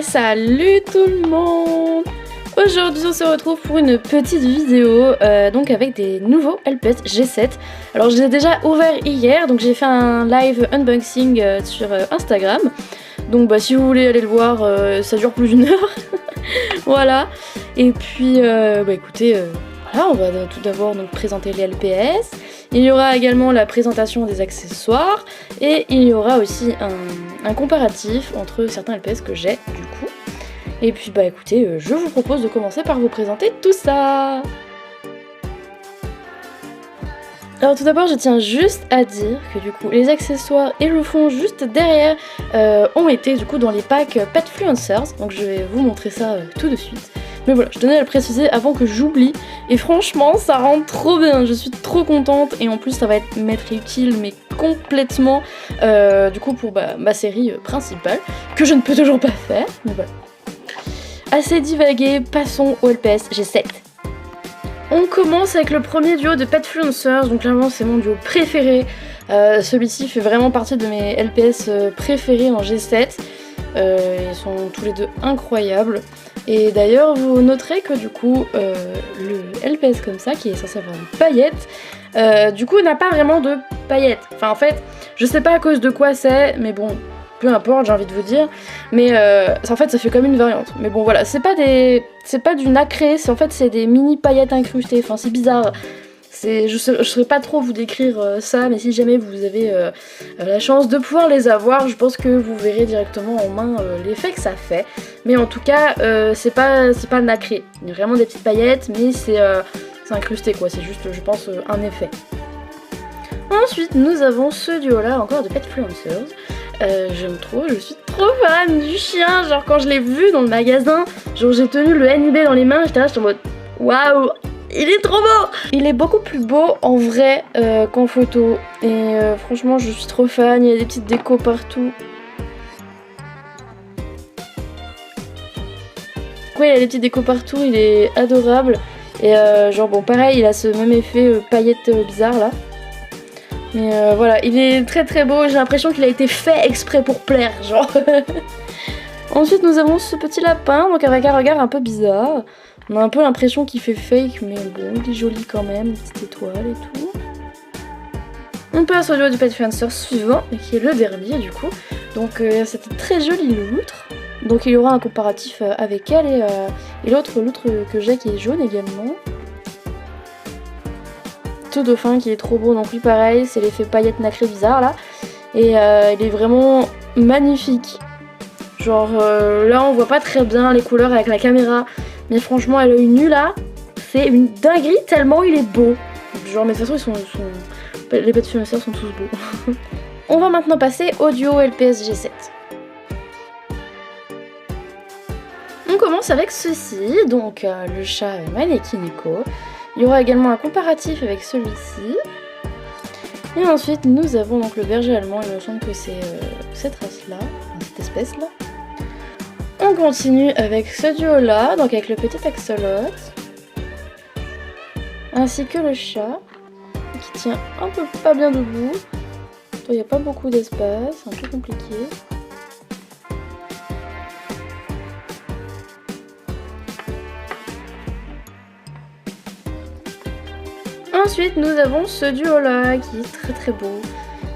Salut tout le monde! Aujourd'hui on se retrouve pour une petite vidéo donc avec des nouveaux LPS G7. Alors je les ai déjà ouverts hier, donc j'ai fait un live unboxing sur Instagram. Donc bah, si vous voulez aller le voir, ça dure plus d'une heure. Voilà. Et puis écoutez, voilà, on va tout d'abord donc présenter les LPS. Il y aura également la présentation des accessoires et il y aura aussi un comparatif entre certains LPS que j'ai du coup. Et puis bah écoutez, je vous propose de commencer par vous présenter tout ça. Alors tout d'abord je tiens juste à dire que du coup les accessoires et le fond juste derrière ont été du coup dans les packs Petfluencers, donc je vais vous montrer ça tout de suite. Mais voilà, je tenais à le préciser avant que j'oublie, et franchement ça rend trop bien, je suis trop contente, et en plus ça va m'être utile mais complètement du coup pour ma série principale, que je ne peux toujours pas faire, mais voilà. Assez divagué, passons au LPS G7. On commence avec le premier duo de Petfluencers, donc clairement c'est mon duo préféré. Celui-ci fait vraiment partie de mes LPS préférés en G7. Ils sont tous les deux incroyables. Et d'ailleurs vous noterez que du coup le LPS comme ça, qui est censé avoir des paillettes, du coup n'a pas vraiment de paillettes. Enfin en fait, je sais pas à cause de quoi c'est, mais bon, peu importe, j'ai envie de vous dire. Mais en fait ça fait comme une variante. Mais bon voilà, c'est pas du nacré, c'est des mini paillettes incrustées, enfin c'est bizarre. Je saurais pas trop vous décrire ça, mais si jamais vous avez la chance de pouvoir les avoir, je pense que vous verrez directement en main l'effet que ça fait. Mais en tout cas, c'est pas nacré. Il y a vraiment des petites paillettes, mais c'est incrusté quoi, c'est juste, je pense, un effet. Ensuite, nous avons ce duo-là, encore de Petfluencers. J'aime trop, je suis trop fan du chien, genre quand je l'ai vu dans le magasin, genre j'ai tenu le NIB dans les mains, j'étais en mode waouh! Il est trop beau! Il est beaucoup plus beau en vrai qu'en photo. Et franchement, je suis trop fan. Il y a des petites décos partout. Ouais, il y a des petites décos partout. Il est adorable. Et genre, bon, pareil, il a ce même effet paillettes bizarre là. Mais voilà, il est très très beau. J'ai l'impression qu'il a été fait exprès pour plaire, genre. Ensuite, nous avons ce petit lapin, donc avec un regard un peu bizarre. On a un peu l'impression qu'il fait fake, mais bon, il est joli quand même, une petite étoile et tout. On passe au duo du Petfluencer suivant, qui est le dernier du coup. Donc cette très jolie loutre. Donc il y aura un comparatif avec elle et l'autre que j'ai qui est jaune également. Ce dauphin qui est trop beau, donc lui pareil, c'est l'effet paillettes nacrées bizarre là. Et il est vraiment magnifique. Genre là on voit pas très bien les couleurs avec la caméra. Mais franchement, à l'œil nu là, c'est une dinguerie tellement il est beau. Genre, mais de toute façon, les Petfluencers sont tous beaux. On va maintenant passer au duo LPS G7. On commence avec ceci, donc le chat Manekineko. Il y aura également un comparatif avec celui-ci. Et ensuite, nous avons donc le berger allemand. Il me semble que c'est cette race-là, cette espèce-là. On continue avec ce duo-là, donc avec le petit axolote, ainsi que le chat, qui tient un peu pas bien debout. Il n'y a pas beaucoup d'espace, c'est un peu compliqué. Ensuite, nous avons ce duo-là, qui est très très beau,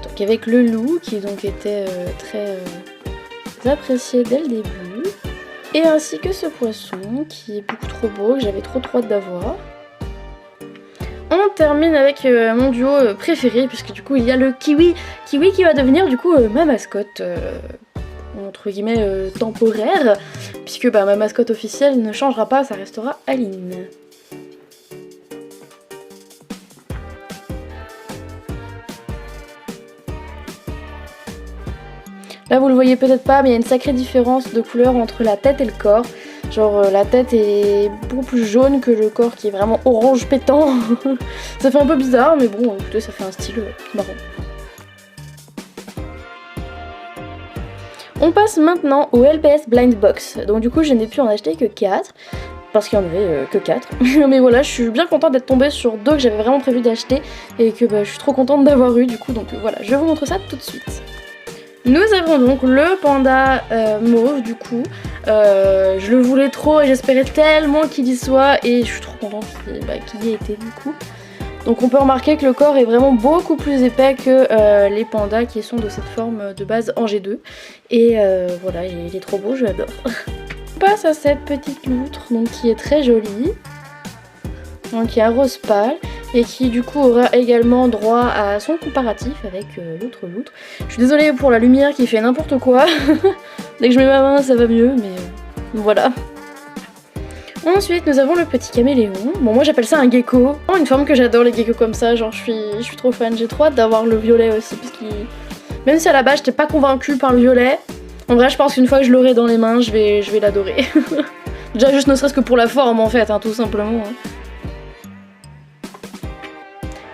donc avec le loup, qui donc était très apprécié dès le début. Et ainsi que ce poisson qui est beaucoup trop beau, que j'avais trop hâte d'avoir. On termine avec mon duo préféré, puisque du coup il y a le kiwi. Kiwi qui va devenir du coup ma mascotte, entre guillemets temporaire, puisque ma mascotte officielle ne changera pas, ça restera Aline. Là vous le voyez peut-être pas, mais il y a une sacrée différence de couleur entre la tête et le corps. Genre la tête est beaucoup plus jaune que le corps qui est vraiment orange pétant. Ça fait un peu bizarre, mais bon, écoutez, ça fait un style marrant. On passe maintenant au LPS Blind Box. Donc du coup je n'ai pu en acheter que 4. Parce qu'il n'y en avait que 4. Mais voilà, je suis bien contente d'être tombée sur 2 que j'avais vraiment prévu d'acheter. Et que je suis trop contente d'avoir eu du coup. Donc voilà, je vous montre ça tout de suite. Nous avons donc le panda mauve du coup, Je le voulais trop et j'espérais tellement qu'il y soit et je suis trop contente qu'il y ait été du coup. Donc on peut remarquer que le corps est vraiment beaucoup plus épais que les pandas qui sont de cette forme de base en G2. Et voilà, il est trop beau, je l'adore. On passe à cette petite loutre donc, qui est très jolie. Donc qui est un rose pâle et qui du coup aura également droit à son comparatif avec l'autre loutre. Je suis désolée pour la lumière qui fait n'importe quoi. Dès que je mets ma main ça va mieux mais voilà. Ensuite nous avons le petit caméléon. Bon moi j'appelle ça un gecko. Une forme que j'adore les geckos comme ça, genre je suis trop fan. J'ai trop hâte d'avoir le violet aussi parce qu'il... Même si à la base j'étais pas convaincue par le violet, en vrai je pense qu'une fois que je l'aurai dans les mains je vais l'adorer. Déjà juste ne serait-ce que pour la forme en fait, hein, tout simplement. Hein.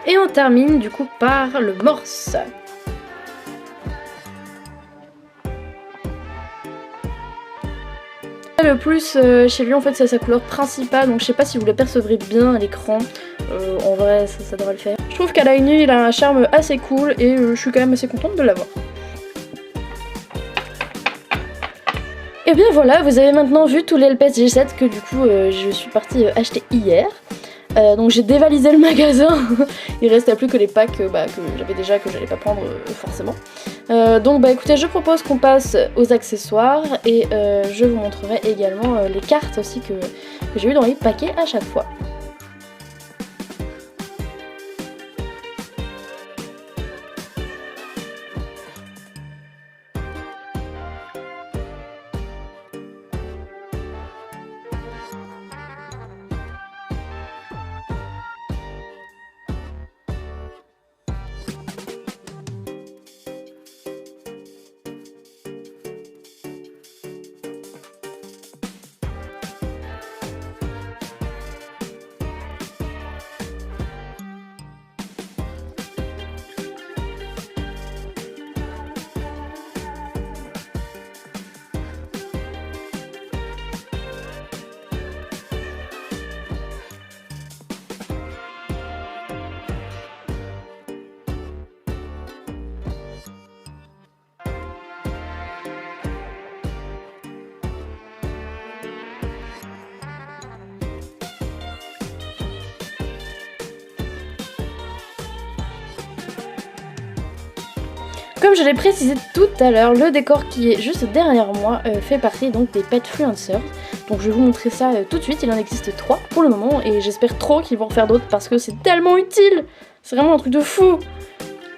Et on termine du coup par le morse. Le plus chez lui en fait c'est sa couleur principale, donc je sais pas si vous l'apercevrez bien à l'écran. En vrai ça devrait le faire. Je trouve qu'à l'œil nu il a un charme assez cool et je suis quand même assez contente de l'avoir. Et bien voilà, vous avez maintenant vu tous les LPS G7 que du coup je suis partie acheter hier. Donc j'ai dévalisé le magasin, il restait plus que les packs que j'avais déjà, que j'allais pas prendre forcément. Donc écoutez, je propose qu'on passe aux accessoires et je vous montrerai également les cartes aussi que j'ai eu dans les paquets à chaque fois. Comme je l'ai précisé tout à l'heure, le décor qui est juste derrière moi fait partie donc des Petfluencers. Donc je vais vous montrer ça tout de suite, il en existe 3 pour le moment et j'espère trop qu'ils vont en faire d'autres parce que c'est tellement utile. C'est vraiment un truc de fou.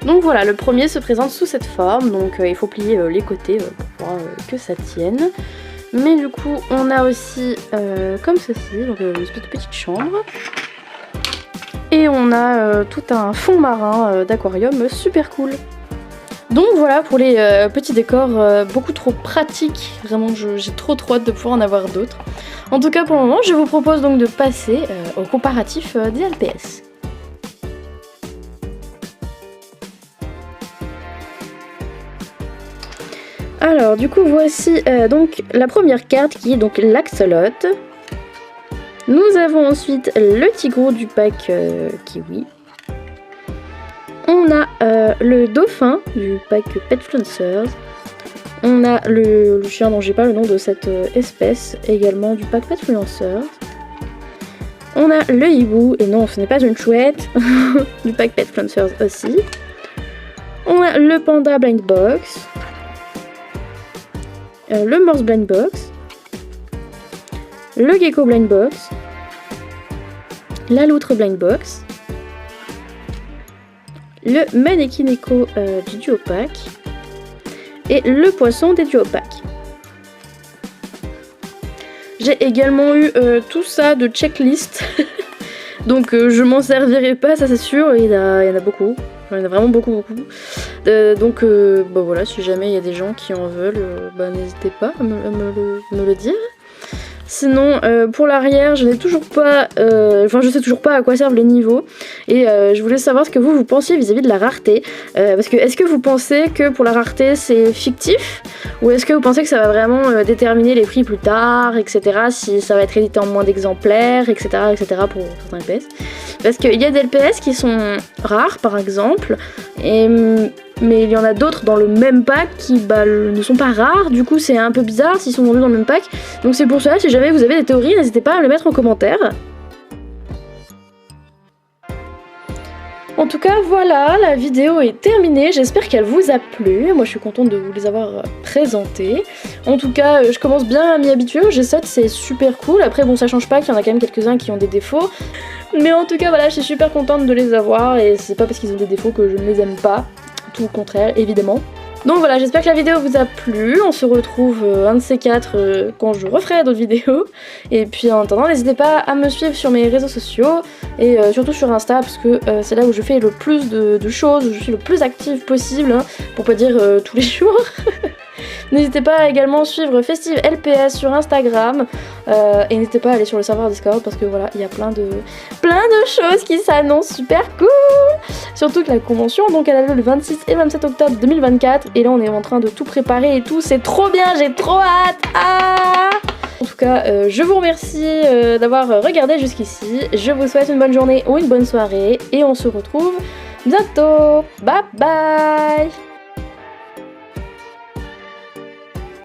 Donc voilà, le premier se présente sous cette forme, donc il faut plier les côtés pour pouvoir que ça tienne. Mais du coup on a aussi comme ceci, donc une espèce de petite chambre. Et on a tout un fond marin d'aquarium super cool. Donc voilà pour les petits décors beaucoup trop pratiques, vraiment j'ai trop hâte de pouvoir en avoir d'autres. En tout cas pour le moment je vous propose donc de passer au comparatif des LPS. Alors du coup voici donc la première carte qui est donc l'Axolot. Nous avons ensuite le Tigrou du pack Kiwi. On a le dauphin du pack Petfluencers. On a le chien dont j'ai pas le nom de cette espèce, également du pack Petfluencers. On a le hibou, et non ce n'est pas une chouette, du pack Petfluencers aussi. On a le panda blind box. Le morse blind box. Le gecko blind box. La loutre blind box. Le mannequin écho du duo pack et le poisson des duo packs. J'ai également eu tout ça de checklist, donc je m'en servirai pas, ça c'est sûr, il y en a beaucoup, il y en a vraiment beaucoup. Donc voilà, si jamais il y a des gens qui en veulent, n'hésitez pas à me le dire. Sinon pour l'arrière je n'ai toujours pas, je sais toujours pas à quoi servent les niveaux et je voulais savoir ce que vous pensiez vis-à-vis de la rareté, parce que est-ce que vous pensez que pour la rareté c'est fictif ou est-ce que vous pensez que ça va vraiment déterminer les prix plus tard, etc., si ça va être édité en moins d'exemplaires, etc., pour certains LPS, parce qu'il y a des LPS qui sont rares par exemple et mais il y en a d'autres dans le même pack qui ne sont pas rares, du coup c'est un peu bizarre s'ils sont vendus dans le même pack. Donc c'est pour cela, si jamais vous avez des théories, n'hésitez pas à me les mettre en commentaire. En tout cas voilà, la vidéo est terminée, j'espère qu'elle vous a plu, moi je suis contente de vous les avoir présentés. En tout cas je commence bien à m'y habituer, au G7 c'est super cool, après bon ça change pas qu'il y en a quand même quelques-uns qui ont des défauts. Mais en tout cas voilà, je suis super contente de les avoir et c'est pas parce qu'ils ont des défauts que je ne les aime pas, tout au contraire évidemment. Donc voilà, j'espère que la vidéo vous a plu, on se retrouve un de ces quatre quand je referai d'autres vidéos. Et puis en attendant, n'hésitez pas à me suivre sur mes réseaux sociaux et surtout sur Insta parce que c'est là où je fais le plus de choses, où je suis le plus active possible, hein, pour pas dire tous les jours. N'hésitez pas à également suivre Festive LPS sur Instagram et n'hésitez pas à aller sur le serveur Discord parce que voilà, il y a plein de choses qui s'annoncent super cool. Surtout que la convention, donc elle a lieu le 26 et 27 octobre 2024 et là on est en train de tout préparer et tout, c'est trop bien, j'ai trop hâte. En tout cas, je vous remercie d'avoir regardé jusqu'ici, je vous souhaite une bonne journée ou une bonne soirée et on se retrouve bientôt. Bye bye.